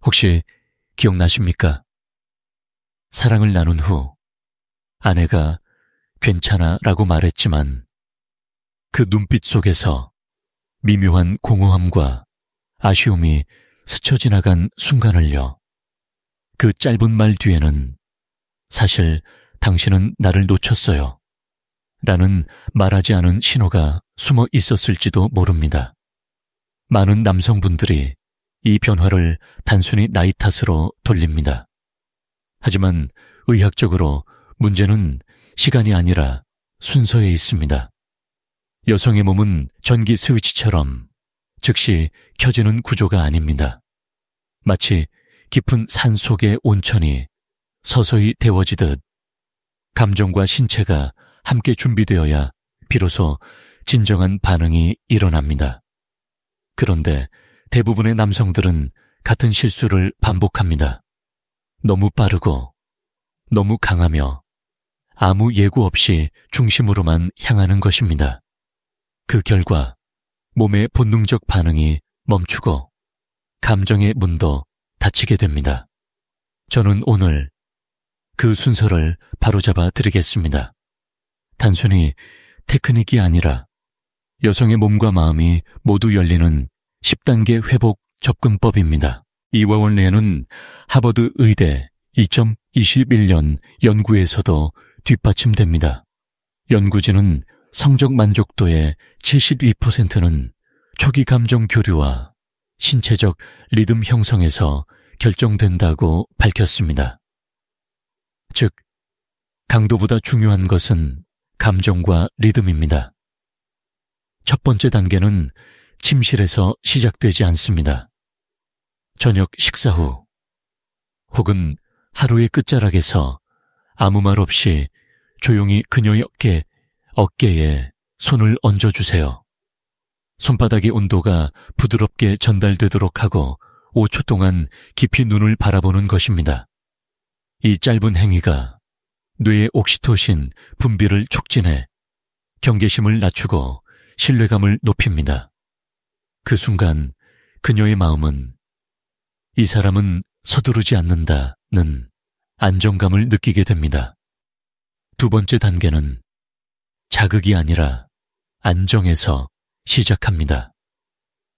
혹시 기억나십니까? 사랑을 나눈 후 아내가 괜찮아 라고 말했지만 그 눈빛 속에서 미묘한 공허함과 아쉬움이 스쳐 지나간 순간을요. 그 짧은 말 뒤에는 사실 당신은 나를 놓쳤어요 라는 말하지 않은 신호가 숨어 있었을지도 모릅니다. 많은 남성분들이 이 변화를 단순히 나이 탓으로 돌립니다. 하지만 의학적으로 문제는 시간이 아니라 순서에 있습니다. 여성의 몸은 전기 스위치처럼 즉시 켜지는 구조가 아닙니다. 마치 깊은 산 속의 온천이 서서히 데워지듯 감정과 신체가 함께 준비되어야 비로소 진정한 반응이 일어납니다. 그런데 대부분의 남성들은 같은 실수를 반복합니다. 너무 빠르고 너무 강하며 아무 예고 없이 중심으로만 향하는 것입니다. 그 결과 몸의 본능적 반응이 멈추고 감정의 문도 닫히게 됩니다. 저는 오늘 그 순서를 바로잡아 드리겠습니다. 단순히 테크닉이 아니라 여성의 몸과 마음이 모두 열리는 10단계 회복 접근법입니다. 이 원리에는 하버드 의대 2021년 연구에서도 뒷받침됩니다. 연구진은 성적 만족도의 72%는 초기 감정 교류와 신체적 리듬 형성에서 결정된다고 밝혔습니다. 즉, 강도보다 중요한 것은 감정과 리듬입니다. 첫 번째 단계는 침실에서 시작되지 않습니다. 저녁 식사 후 혹은 하루의 끝자락에서 아무 말 없이 조용히 그녀의 어깨에 손을 얹어주세요. 손바닥의 온도가 부드럽게 전달되도록 하고 5초 동안 깊이 눈을 바라보는 것입니다. 이 짧은 행위가 뇌의 옥시토신 분비를 촉진해 경계심을 낮추고 신뢰감을 높입니다. 그 순간 그녀의 마음은 이 사람은 서두르지 않는다는 안정감을 느끼게 됩니다. 두 번째 단계는 자극이 아니라 안정에서 시작합니다.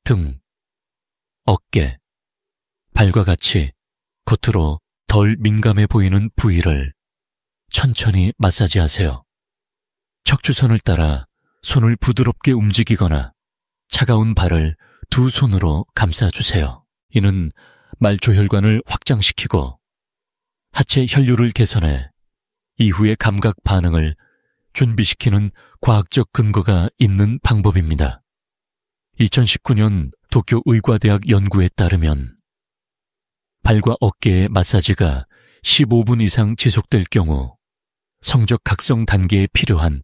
등, 어깨, 발과 같이 겉으로 덜 민감해 보이는 부위를 천천히 마사지하세요. 척추선을 따라 손을 부드럽게 움직이거나 차가운 발을 두 손으로 감싸주세요. 이는 말초혈관을 확장시키고 하체 혈류를 개선해 이후의 감각 반응을 준비시키는 과학적 근거가 있는 방법입니다. 2019년 도쿄 의과대학 연구에 따르면 발과 어깨의 마사지가 15분 이상 지속될 경우 성적 각성 단계에 필요한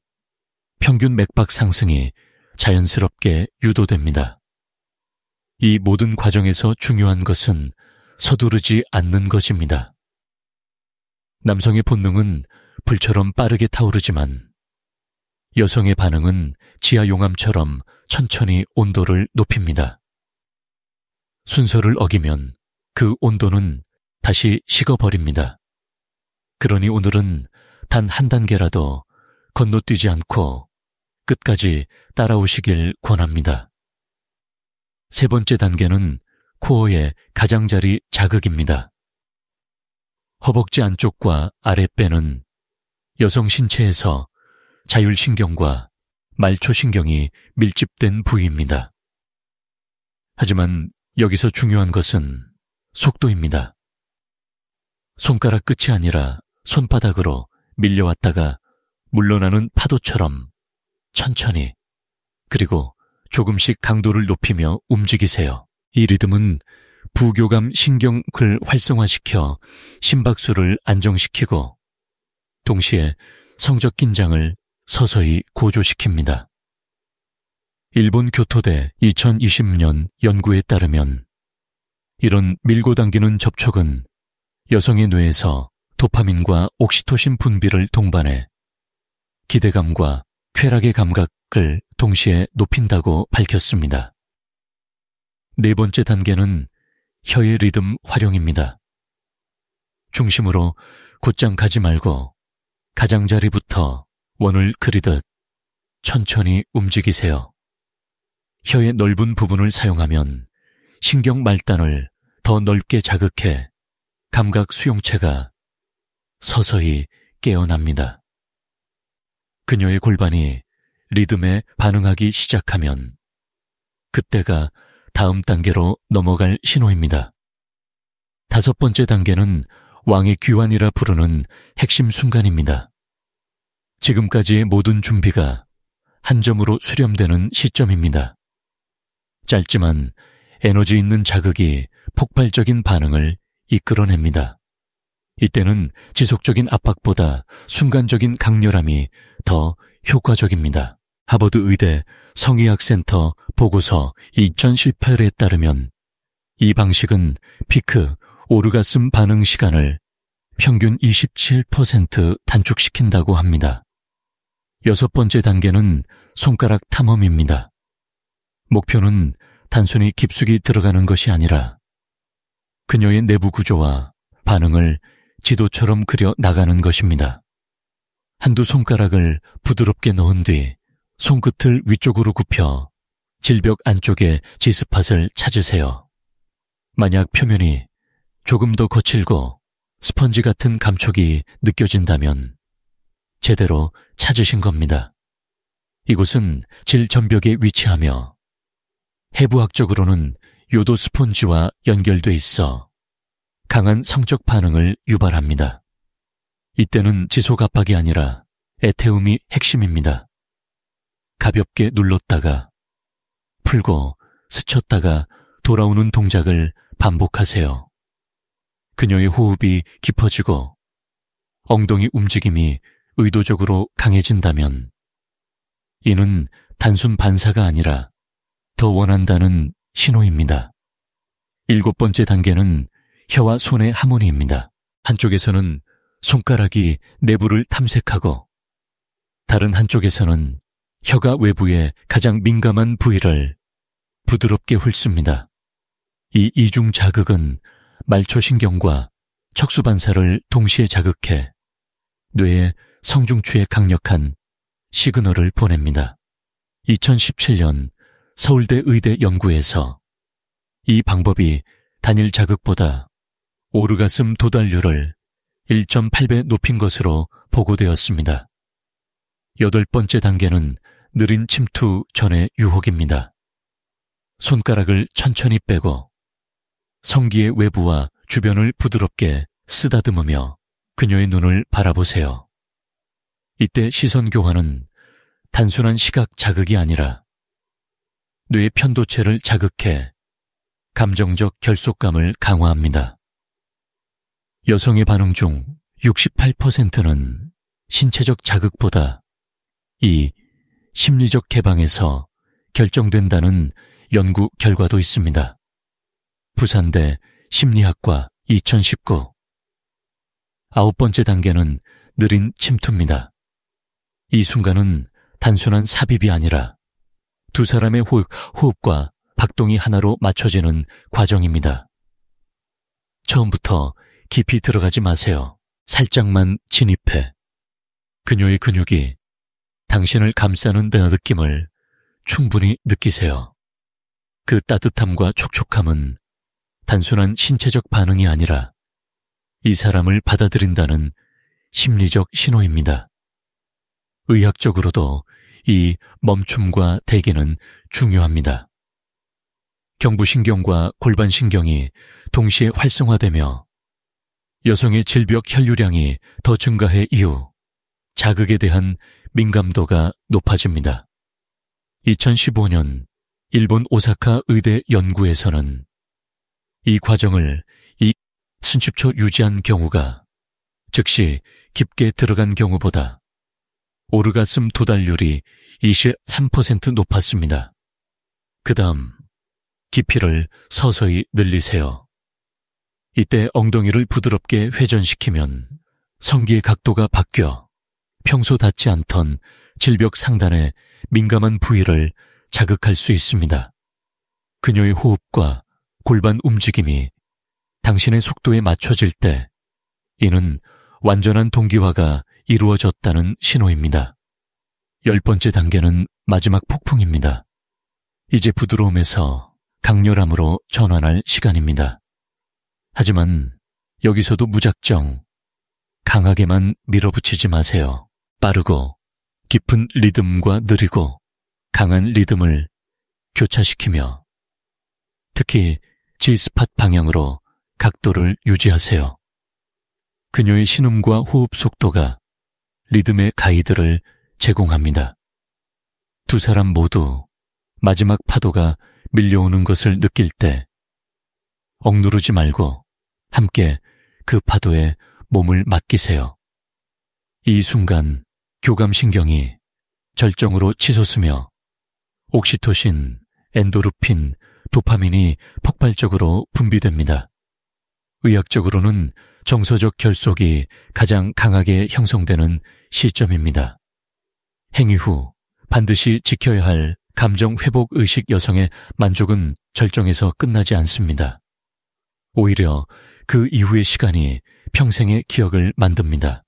평균 맥박 상승이 자연스럽게 유도됩니다. 이 모든 과정에서 중요한 것은 서두르지 않는 것입니다. 남성의 본능은 불처럼 빠르게 타오르지만 여성의 반응은 지하 용암처럼 천천히 온도를 높입니다. 순서를 어기면 그 온도는 다시 식어버립니다. 그러니 오늘은 단 한 단계라도 건너뛰지 않고 끝까지 따라오시길 권합니다. 세 번째 단계는 코어의 가장자리 자극입니다. 허벅지 안쪽과 아랫배는 여성 신체에서 자율신경과 말초신경이 밀집된 부위입니다. 하지만 여기서 중요한 것은 속도입니다. 손가락 끝이 아니라 손바닥으로 밀려왔다가 물러나는 파도처럼 천천히 그리고 조금씩 강도를 높이며 움직이세요. 이 리듬은 부교감 신경을 활성화시켜 심박수를 안정시키고 동시에 성적 긴장을 서서히 고조시킵니다. 일본 교토대 2020년 연구에 따르면 이런 밀고 당기는 접촉은 여성의 뇌에서 도파민과 옥시토신 분비를 동반해 기대감과 쾌락의 감각을 동시에 높인다고 밝혔습니다. 네 번째 단계는 혀의 리듬 활용입니다. 중심으로 곧장 가지 말고 가장자리부터 원을 그리듯 천천히 움직이세요. 혀의 넓은 부분을 사용하면 신경 말단을 더 넓게 자극해 감각 수용체가 서서히 깨어납니다. 그녀의 골반이 리듬에 반응하기 시작하면 그때가 다음 단계로 넘어갈 신호입니다. 5번째 단계는 왕의 귀환이라 부르는 핵심 순간입니다. 지금까지의 모든 준비가 한 점으로 수렴되는 시점입니다. 짧지만 에너지 있는 자극이 폭발적인 반응을 이끌어냅니다. 이때는 지속적인 압박보다 순간적인 강렬함이 더 효과적입니다. 하버드 의대 성의학센터 보고서 2018에 따르면 이 방식은 피크 오르가슴 반응 시간을 평균 27% 단축시킨다고 합니다. 6번째 단계는 손가락 탐험입니다. 목표는 단순히 깊숙이 들어가는 것이 아니라 그녀의 내부 구조와 반응을 지도처럼 그려 나가는 것입니다. 한두 손가락을 부드럽게 넣은 뒤 손끝을 위쪽으로 굽혀 질벽 안쪽에 G스팟을 찾으세요. 만약 표면이 조금 더 거칠고 스펀지 같은 감촉이 느껴진다면 제대로 찾으신 겁니다. 이곳은 질 전벽에 위치하며 해부학적으로는 요도 스폰지와 연결돼 있어 강한 성적 반응을 유발합니다. 이때는 지속 압박이 아니라 에테움이 핵심입니다. 가볍게 눌렀다가 풀고 스쳤다가 돌아오는 동작을 반복하세요. 그녀의 호흡이 깊어지고 엉덩이 움직임이 의도적으로 강해진다면 이는 단순 반사가 아니라 더 원한다는 신호입니다. 7번째 단계는 혀와 손의 하모니입니다. 한쪽에서는 손가락이 내부를 탐색하고 다른 한쪽에서는 혀가 외부의 가장 민감한 부위를 부드럽게 훑습니다. 이 이중 자극은 말초신경과 척수반사를 동시에 자극해 뇌에 성중추에 강력한 시그널을 보냅니다. 2017년 서울대 의대 연구에서 이 방법이 단일 자극보다 오르가슴 도달률을 1.8배 높인 것으로 보고되었습니다. 8번째 단계는 느린 침투 전의 유혹입니다. 손가락을 천천히 빼고 성기의 외부와 주변을 부드럽게 쓰다듬으며 그녀의 눈을 바라보세요. 이때 시선 교환은 단순한 시각 자극이 아니라 뇌의 편도체를 자극해 감정적 결속감을 강화합니다. 여성의 반응 중 68%는 신체적 자극보다 이 심리적 개방에서 결정된다는 연구 결과도 있습니다. 부산대 심리학과 2019. 9번째 단계는 느린 침투입니다. 이 순간은 단순한 삽입이 아니라 두 사람의 호흡과 박동이 하나로 맞춰지는 과정입니다. 처음부터 깊이 들어가지 마세요. 살짝만 진입해 그녀의 근육이 당신을 감싸는 데 느낌을 충분히 느끼세요. 그 따뜻함과 촉촉함은 단순한 신체적 반응이 아니라 이 사람을 받아들인다는 심리적 신호입니다. 의학적으로도 이 멈춤과 대기는 중요합니다. 경부신경과 골반신경이 동시에 활성화되며 여성의 질벽 혈류량이 더 증가해 이후 자극에 대한 민감도가 높아집니다. 2015년 일본 오사카 의대 연구에서는 이 과정을 30초 유지한 경우가 즉시 깊게 들어간 경우보다 오르가슴 도달률이 23% 높았습니다. 그 다음 깊이를 서서히 늘리세요. 이때 엉덩이를 부드럽게 회전시키면 성기의 각도가 바뀌어 평소 닿지 않던 질벽 상단의 민감한 부위를 자극할 수 있습니다. 그녀의 호흡과 골반 움직임이 당신의 속도에 맞춰질 때 이는 완전한 동기화가 이루어졌다는 신호입니다. 10번째 단계는 마지막 폭풍입니다. 이제 부드러움에서 강렬함으로 전환할 시간입니다. 하지만 여기서도 무작정 강하게만 밀어붙이지 마세요. 빠르고 깊은 리듬과 느리고 강한 리듬을 교차시키며 특히 G스팟 방향으로 각도를 유지하세요. 그녀의 신음과 호흡 속도가 리듬의 가이드를 제공합니다. 두 사람 모두 마지막 파도가 밀려오는 것을 느낄 때 억누르지 말고 함께 그 파도에 몸을 맡기세요. 이 순간 교감신경이 절정으로 치솟으며 옥시토신, 엔도르핀, 도파민이 폭발적으로 분비됩니다. 의학적으로는 정서적 결속이 가장 강하게 형성되는 시점입니다. 행위 후 반드시 지켜야 할 감정 회복 의식 여성의 만족은 절정에서 끝나지 않습니다. 오히려 그 이후의 시간이 평생의 기억을 만듭니다.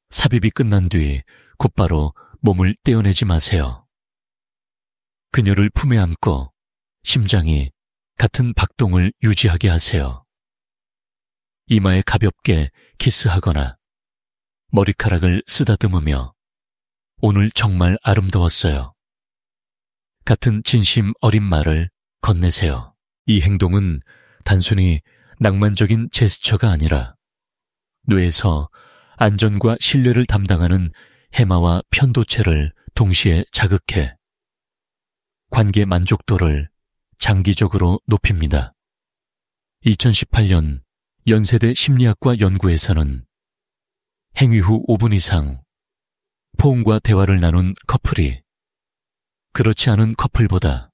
삽입이 끝난 뒤 곧바로 몸을 떼어내지 마세요. 그녀를 품에 안고 심장이 같은 박동을 유지하게 하세요. 이마에 가볍게 키스하거나 머리카락을 쓰다듬으며 오늘 정말 아름다웠어요. 같은 진심 어린 말을 건네세요. 이 행동은 단순히 낭만적인 제스처가 아니라 뇌에서 안전과 신뢰를 담당하는 해마와 편도체를 동시에 자극해 관계 만족도를 장기적으로 높입니다. 2018년 연세대 심리학과 연구에서는 행위 후 5분 이상 포옹과 대화를 나눈 커플이 그렇지 않은 커플보다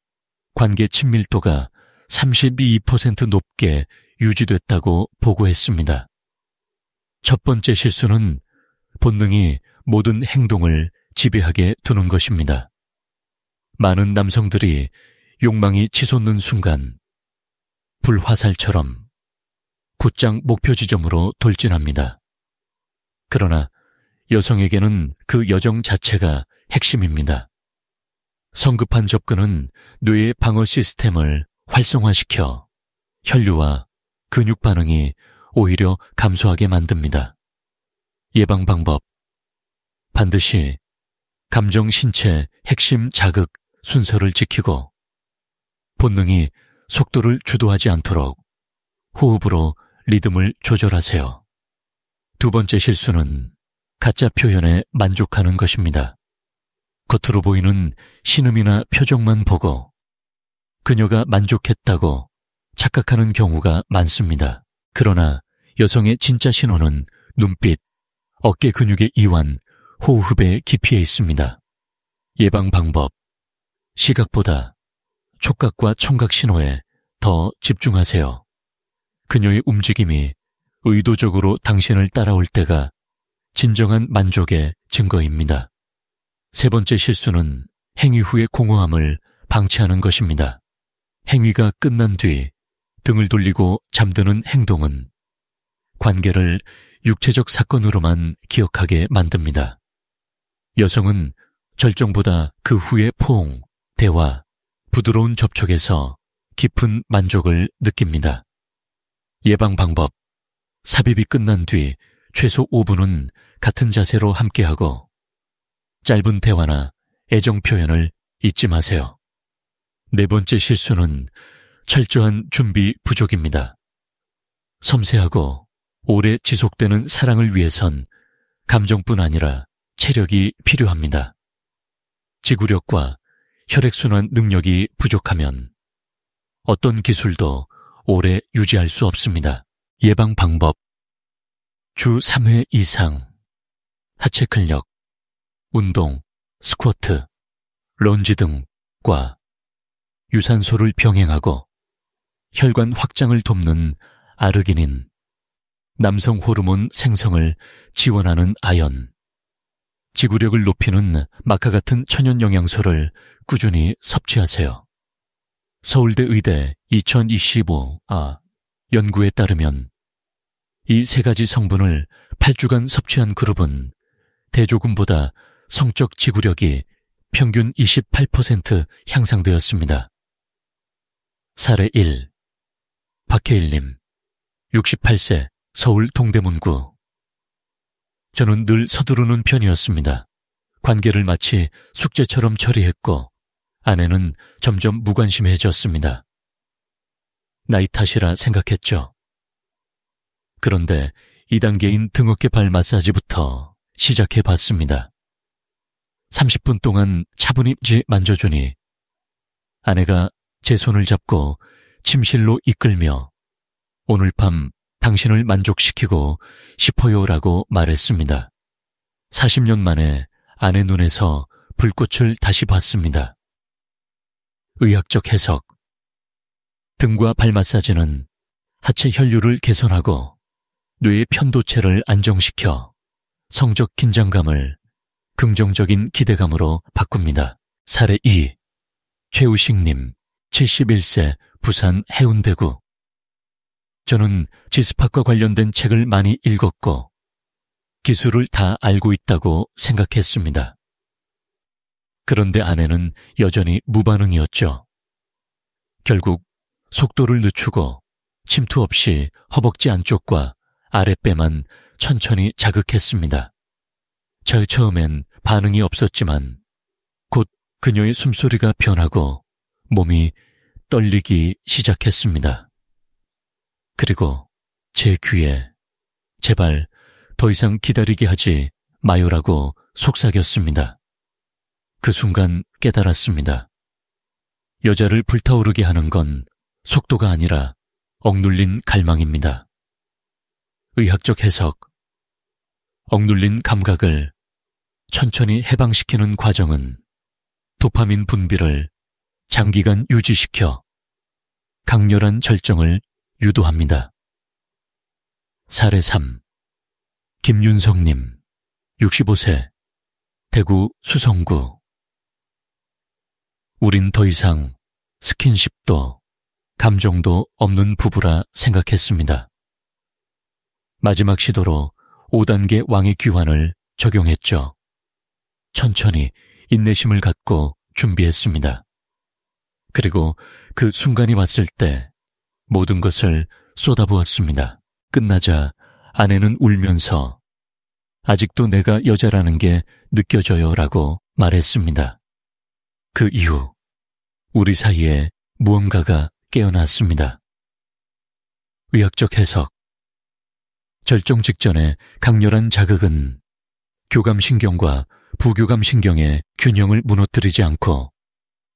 관계 친밀도가 32% 높게 유지됐다고 보고했습니다. 첫 번째 실수는 본능이 모든 행동을 지배하게 두는 것입니다. 많은 남성들이 욕망이 치솟는 순간 불화살처럼 곧장 목표 지점으로 돌진합니다. 그러나 여성에게는 그 여정 자체가 핵심입니다. 성급한 접근은 뇌의 방어 시스템을 활성화시켜 혈류와 근육 반응이 오히려 감소하게 만듭니다. 예방 방법. 반드시 감정 신체 핵심 자극 순서를 지키고 본능이 속도를 주도하지 않도록 호흡으로 리듬을 조절하세요. 두 번째 실수는 가짜 표현에 만족하는 것입니다. 겉으로 보이는 신음이나 표정만 보고 그녀가 만족했다고 착각하는 경우가 많습니다. 그러나 여성의 진짜 신호는 눈빛, 어깨 근육의 이완, 호흡의 깊이에 있습니다. 예방 방법. 시각보다 촉각과 청각 신호에 더 집중하세요. 그녀의 움직임이 의도적으로 당신을 따라올 때가 진정한 만족의 증거입니다. 세 번째 실수는 행위 후의 공허함을 방치하는 것입니다. 행위가 끝난 뒤 등을 돌리고 잠드는 행동은 관계를 육체적 사건으로만 기억하게 만듭니다. 여성은 절정보다 그 후의 포옹, 대화, 부드러운 접촉에서 깊은 만족을 느낍니다. 예방 방법. 삽입이 끝난 뒤 최소 5분은 같은 자세로 함께하고 짧은 대화나 애정 표현을 잊지 마세요. 네 번째 실수는 철저한 준비 부족입니다. 섬세하고 오래 지속되는 사랑을 위해선 감정뿐 아니라 체력이 필요합니다. 지구력과 혈액순환 능력이 부족하면 어떤 기술도 오래 유지할 수 없습니다. 예방 방법. 주 3회 이상 하체 근력, 운동, 스쿼트, 런지 등과 유산소를 병행하고 혈관 확장을 돕는 아르기닌, 남성 호르몬 생성을 지원하는 아연, 지구력을 높이는 마카 같은 천연 영양소를 꾸준히 섭취하세요. 서울대 의대 2025 연구에 따르면 이 세 가지 성분을 8주간 섭취한 그룹은 대조군보다 성적 지구력이 평균 28% 향상되었습니다. 사례 1. 박혜일님, 68세, 서울 동대문구. 저는 늘 서두르는 편이었습니다. 관계를 마치 숙제처럼 처리했고 아내는 점점 무관심해졌습니다. 나이 탓이라 생각했죠. 그런데 2단계인 등어깨 발 마사지부터 시작해봤습니다. 30분 동안 차분히 만져주니 아내가 제 손을 잡고 침실로 이끌며 오늘 밤 당신을 만족시키고 싶어요라고 말했습니다. 40년 만에 아내 눈에서 불꽃을 다시 봤습니다. 의학적 해석. 등과 발 마사지는 하체 혈류를 개선하고 뇌의 편도체를 안정시켜 성적 긴장감을 긍정적인 기대감으로 바꿉니다. 사례 2. 최우식님, 71세, 부산 해운대구. 저는 지스팟과 관련된 책을 많이 읽었고 기술을 다 알고 있다고 생각했습니다. 그런데 아내는 여전히 무반응이었죠. 결국 속도를 늦추고 침투 없이 허벅지 안쪽과 아랫배만 천천히 자극했습니다. 처음엔 반응이 없었지만 곧 그녀의 숨소리가 변하고 몸이 떨리기 시작했습니다. 그리고 제 귀에 제발 더 이상 기다리게 하지 마요라고 속삭였습니다. 그 순간 깨달았습니다. 여자를 불타오르게 하는 건 속도가 아니라 억눌린 갈망입니다. 의학적 해석. 억눌린 감각을 천천히 해방시키는 과정은 도파민 분비를 장기간 유지시켜 강렬한 절정을 유도합니다. 사례 3. 김윤성님, 65세, 대구 수성구. 우린 더 이상 스킨십도 감정도 없는 부부라 생각했습니다. 마지막 시도로 5단계 왕의 귀환을 적용했죠. 천천히 인내심을 갖고 준비했습니다. 그리고 그 순간이 왔을 때 모든 것을 쏟아부었습니다. 끝나자 아내는 울면서 아직도 내가 여자라는 게 느껴져요 라고 말했습니다. 그 이후 우리 사이에 무언가가 깨어났습니다. 의학적 해석. 절정 직전의 강렬한 자극은 교감신경과 부교감신경의 균형을 무너뜨리지 않고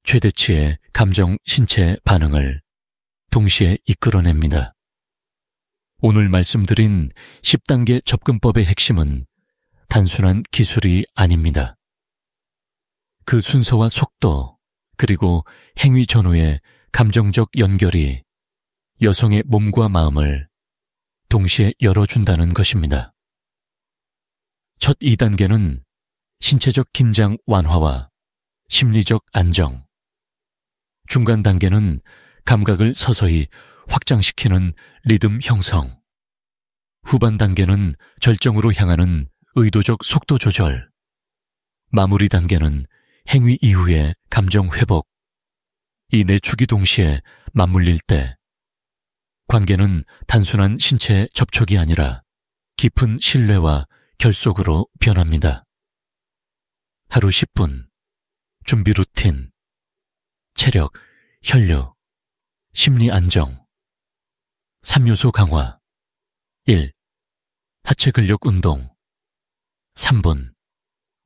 최대치의 감정 신체 반응을 동시에 이끌어냅니다. 오늘 말씀드린 10단계 접근법의 핵심은 단순한 기술이 아닙니다. 그 순서와 속도, 그리고 행위 전후의 감정적 연결이 여성의 몸과 마음을 동시에 열어준다는 것입니다. 첫 2단계는 신체적 긴장 완화와 심리적 안정, 중간 단계는 감각을 서서히 확장시키는 리듬 형성, 후반 단계는 절정으로 향하는 의도적 속도 조절, 마무리 단계는 행위 이후의 감정 회복. 이 네 축이 동시에 맞물릴 때 관계는 단순한 신체 접촉이 아니라 깊은 신뢰와 결속으로 변합니다. 하루 10분, 준비 루틴, 체력, 혈류, 심리 안정, 3요소 강화. 1. 하체 근력 운동 3분,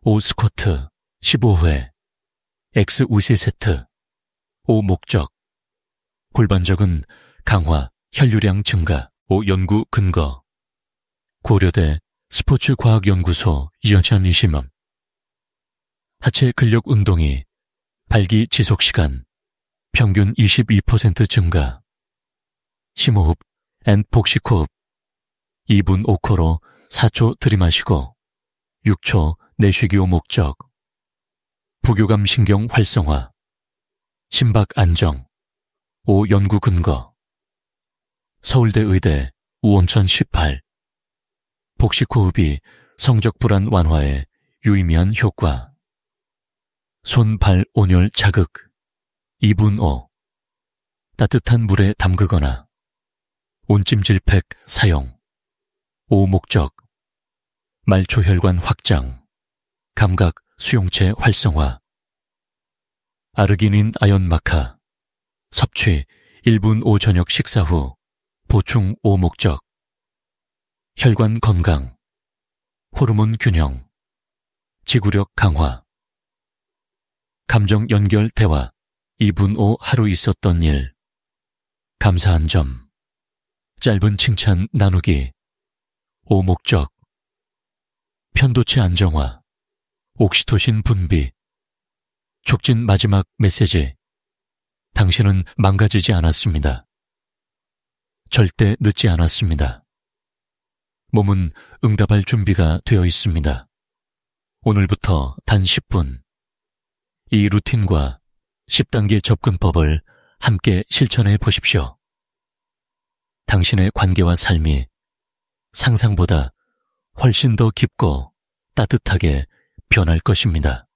5 스쿼트 15회, X 우시 세트. 5 목적, 골반적은 강화, 혈류량 증가. 5 연구 근거, 고려대 스포츠과학연구소 이현찬이시멈. 하체 근력 운동이 발기 지속 시간 평균 22% 증가. 심호흡 앤 복식 호흡 2분 5코로 4초 들이마시고 6초 내쉬기. 호 목적, 부교감 신경 활성화, 심박 안정. 5 연구 근거, 서울대 의대 우원천 18. 복식 호흡이 성적 불안 완화에 유의미한 효과. 손, 발 온열 자극 2분 5. 따뜻한 물에 담그거나 온찜질팩 사용. 오목적 말초혈관 확장, 감각 수용체 활성화. 아르기닌 아연마카 섭취 1분 5 저녁 식사 후 보충 오목적. 혈관 건강, 호르몬 균형, 지구력 강화. 감정 연결 대화 2분 5 하루 있었던 일. 감사한 점, 짧은 칭찬 나누기. 오목적 편도체 안정화, 옥시토신 분비. 촉진 마지막 메시지. 당신은 망가지지 않았습니다. 절대 늦지 않았습니다. 몸은 응답할 준비가 되어 있습니다. 오늘부터 단 10분. 이 루틴과 10단계 접근법을 함께 실천해 보십시오. 당신의 관계와 삶이 상상보다 훨씬 더 깊고 따뜻하게 변할 것입니다.